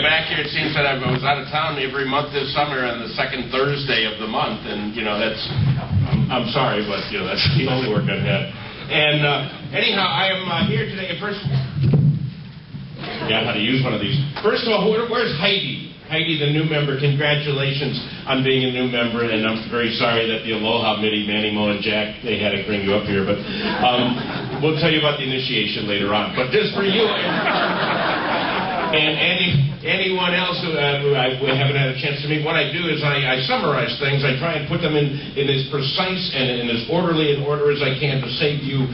back here, it seems that I was out of town every month this summer on the second Thursday of the month, and, that's, I'm sorry, but, that's the only work I've had. And, anyhow, I am here today. First, how to use one of these. First of all, where's Heidi? Heidi, the new member, congratulations on being a new member, and I'm very sorry that the Aloha Committee, Manny, Mo, and Jack, they had to bring you up here, but we'll tell you about the initiation later on. But just for you and anyone else who we haven't had a chance to meet, what I do is I summarize things. I try and put them in as precise and in as orderly an order as I can to save you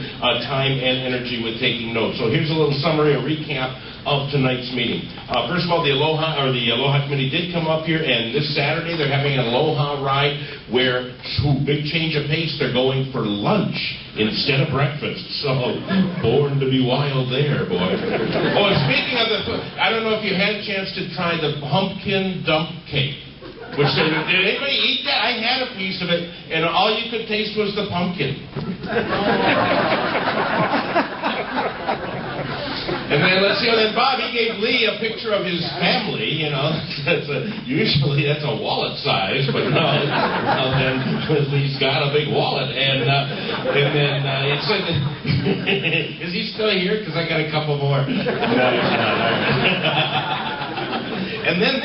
time and energy with taking notes. So here's a little summary, a recap of tonight's meeting. First of all, the Aloha Committee did come up here, and this Saturday they're having an Aloha ride where, big change of pace, they're going for lunch instead of breakfast. So, born to be wild there, boy. Oh, and speaking of the food, I don't know if you had a chance to try the pumpkin dump cake. Did anybody eat that? I had a piece of it, and all you could taste was the pumpkin. And then, let's see, then Bob, he gave Lee a picture of his family, usually that's a wallet size, but no, then Lee's got a big wallet, and then it said, is he still here? Because I got a couple more. No, he's not. And then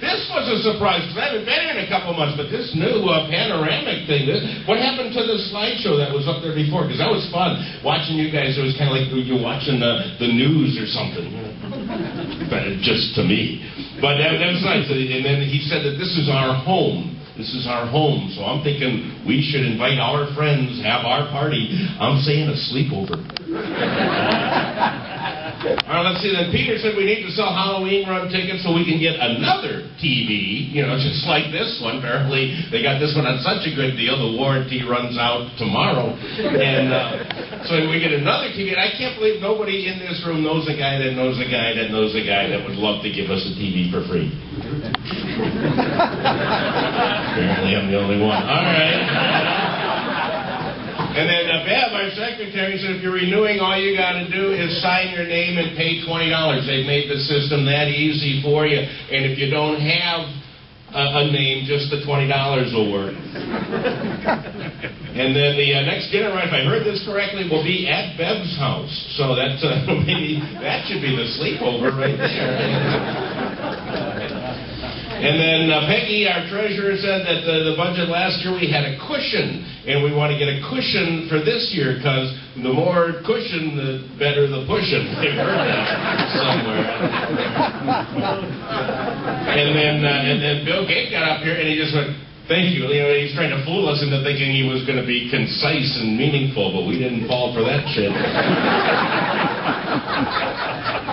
this was a surprise, because I haven't been here in a couple months, but this new panoramic thing, what happened to the slideshow that was up there before? Because that was fun, watching you guys. It was kind of like you're watching the news or something, but just to me. But that was nice. And then he said that this is our home. This is our home, so I'm thinking we should invite our friends, have our party. I'm saying a sleepover. All right, let's see. Then Peter said we need to sell Halloween run tickets so we can get another TV, just like this one. Apparently, they got this one on such a good deal, the warranty runs out tomorrow. And so we get another TV. And I can't believe nobody in this room knows a guy that knows a guy that knows a guy that would love to give us a TV for free. Apparently, I'm the only one. All right. And then Bev, our secretary, said if you're renewing, all you got to do is sign your name and pay $20. They've made the system that easy for you. And if you don't have a name, just the $20 will work. And then the next dinner, if I heard this correctly, will be at Bev's house. So that's maybe that should be the sleepover right there. And then Peggy, our treasurer, said that the budget last year we had a cushion, and we want to get a cushion for this year because the more cushion, the better the pushing. They've heard that somewhere. And then Bill Gates got up here and he just went, "Thank you." He's trying to fool us into thinking he was going to be concise and meaningful, but we didn't fall for that shit.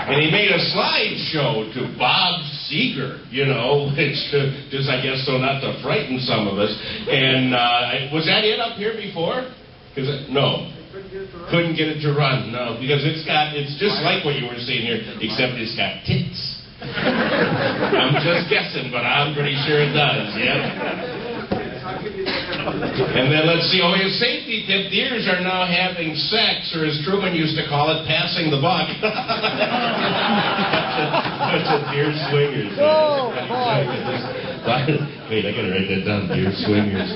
And he made a slideshow to Bob Seeger, which just, I guess, so not to frighten some of us. And was that it up here before? No. Couldn't get it to run. No, because it's just like what you were seeing here, except it's got tits. I'm just guessing, but I'm pretty sure it does, yeah? And then let's see, a safety tip. Deers are now having sex, or as Truman used to call it, passing the buck. That's a deer swingers. Oh, boy. Wait, I gotta write that down. Deer swingers.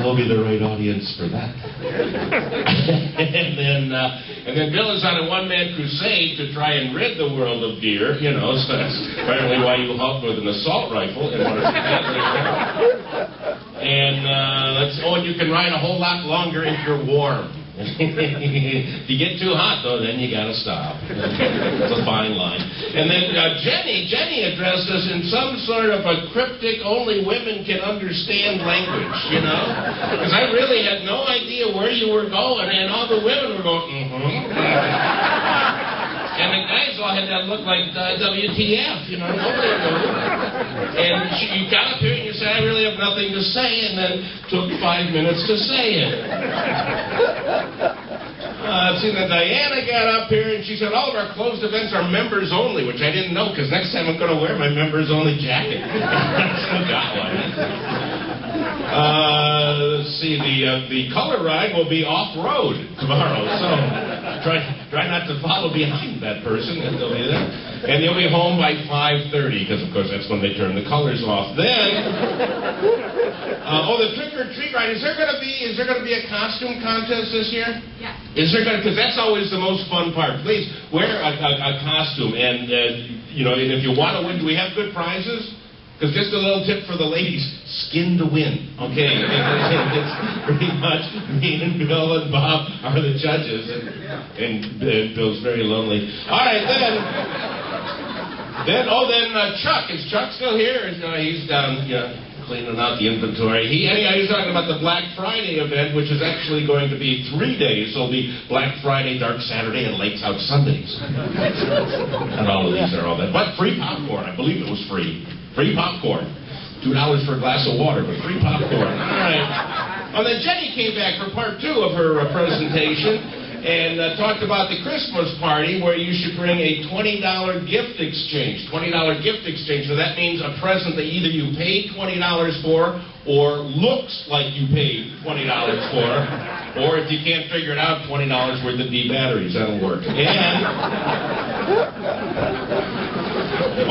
We'll be the right audience for that. and then Bill is on a one-man crusade to try and rid the world of deer. So that's apparently why you hunt with an assault rifle and want to and and you can ride a whole lot longer if you're warm. If you get too hot, though, then you got to stop. It's a fine line. And then Jenny addressed us in some sort of a cryptic, only women can understand language, Because I really had no idea where you were going, and all the women were going, And the guys all had that look like WTF, nobody knew. And you got up here and you said, I really have nothing to say, and then took 5 minutes to say it. See, then Diana got up here and she said, all of our closed events are members only, which I didn't know, because next time I'm going to wear my members only jacket. Still got one. Let's see, the color ride will be off-road tomorrow, so try not to follow behind that person, and they'll be there. And they'll be home by 5:30, because of course that's when they turn the colors off. Then, the trick or treat ride. Is there going to be a costume contest this year? Yeah. Is there going to? Because that's always the most fun part. Please wear a costume, and and if you want to win, do we have good prizes? Because just a little tip for the ladies, skin to win, okay? It's pretty much me and Bill and Bob are the judges, and Bill's very lonely. All right, then Chuck. Is Chuck still here? He's down, cleaning out the inventory. He's talking about the Black Friday event, which is actually going to be 3 days. So it'll be Black Friday, Dark Saturday, and Lights Out Sundays. Not all of these are all that. But free popcorn. I believe it was free. Free popcorn. $2 for a glass of water, but free popcorn. All right. And then Jenny came back for part 2 of her presentation and talked about the Christmas party where you should bring a $20 gift exchange. $20 gift exchange. So that means a present that either you paid $20 for or looks like you paid $20 for. Or if you can't figure it out, $20 worth of D batteries. That'll work.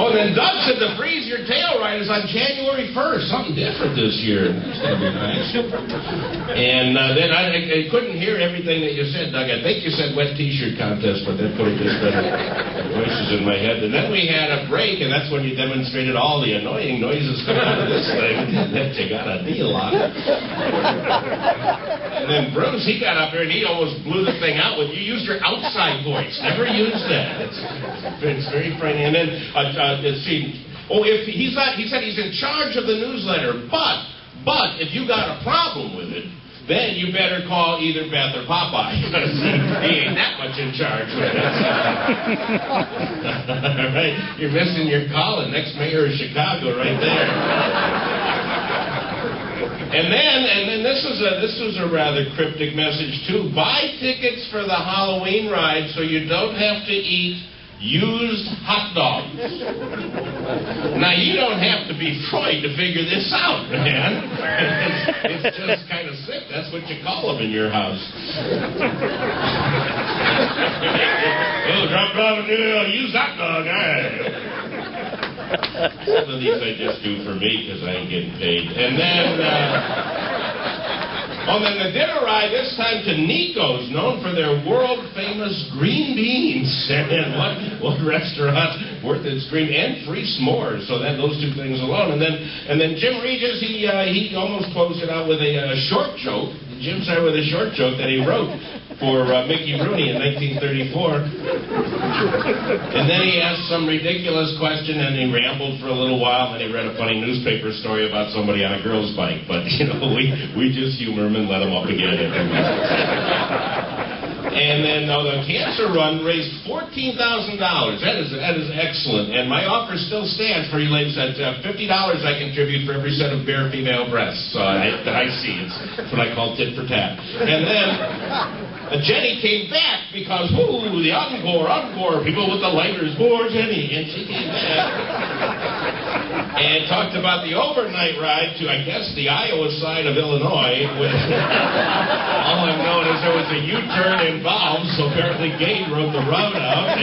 Then Doug said the Freeze Your Tail ride is on January 1st. Something different this year. It's going to be nice. And then I couldn't hear everything that you said, Doug. I think you said wet T-shirt contest, but that put just voices in my head. And then we had a break, and that's when you demonstrated all the annoying noises coming out of this thing that you got a deal on. And then Bruce, he got up there, and he almost blew the thing out with, you used your outside voice. Never use that. It's very frightening. And then, he said he's in charge of the newsletter, but if you got a problem with it, then you better call either Beth or Popeye, because he ain't that much in charge with it. All right? You're missing your calling. Next mayor of Chicago right there. And then this was a rather cryptic message too. Buy tickets for the Halloween ride so you don't have to eat used hot dogs. Now, you don't have to be Freud to figure this out, man. It's just kind of sick. That's what you call them in your house. Drop off a used hot dog. Some of these I just do for me because I ain't getting paid. And then the dinner ride, this time to Nico's, known for their world-famous green beans. And one restaurant worth its green and free s'mores. So those two things alone. And then Jim Regis, he almost closed it out with a short joke. Jim started with a short joke that he wrote for Mickey Rooney in 1934. And then he asked some ridiculous question, and he rambled for a little while, and he read a funny newspaper story about somebody on a girl's bike. But, we just humor him and let him up again every week. And then the cancer run raised $14,000. That is excellent. And my offer still stands for you ladies at $50 I contribute for every set of bare female breasts. So I see. It's what I call tit for tat. And then Jenny came back because, the encore, people with the lighters, more Jenny. And she came back and talked about the overnight ride to, I guess, the Iowa side of Illinois. With all I'm knowing is there was a U-turn involved, so apparently Gade wrote the route out.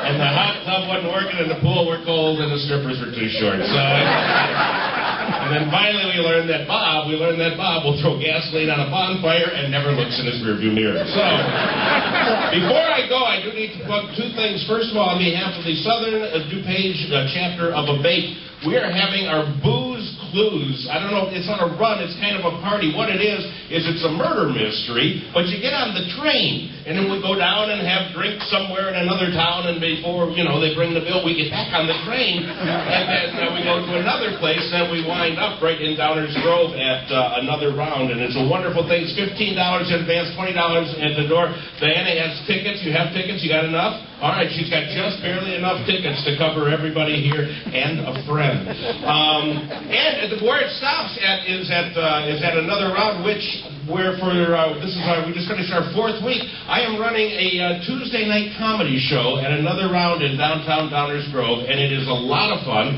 And the hot tub wasn't working, and the pool were cold, and the strippers were too short. So, and then finally we learned that Bob will throw gasoline on a bonfire and never looks in his rearview mirror. So, before I go, I do need to plug two things. First of all, on behalf of the Southern DuPage chapter of ABATE, we are having our Booze Clues. I don't know, it's not a run, it's kind of a party. What it is it's a murder mystery, but you get on the train, and then we go down and have drinks somewhere in another town, and before, they bring the bill, we get back on the train, and then we go to another place, and then we wind up right in Downers Grove at another round, and it's a wonderful thing. It's $15 in advance, $20 at the door. Diana has tickets. You have tickets? You got enough? All right, she's got just barely enough tickets to cover everybody here and a friend. And where it stops at is at another round, we just finished our 4th week. I am running a Tuesday night comedy show at another round in downtown Downers Grove, and it is a lot of fun.